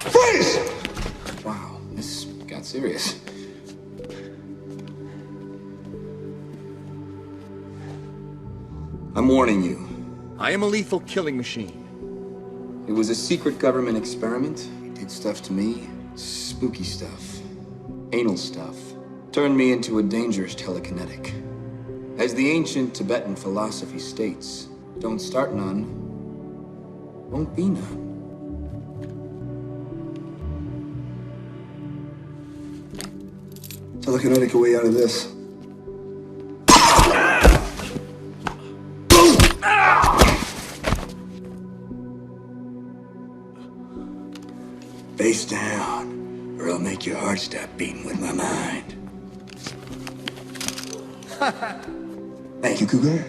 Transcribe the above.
Freeze! Wow, this got serious. I'm warning you. I am a lethal killing machine. It was a secret government experiment. It did stuff to me. Spooky stuff. Anal stuff. Turned me into a dangerous telekinetic. As the ancient Tibetan philosophy states, don't start none, won't be none. Telekinetic a way out of this. Face down, or I'll make your heart stop beating with my mind. Thank you, Cougar.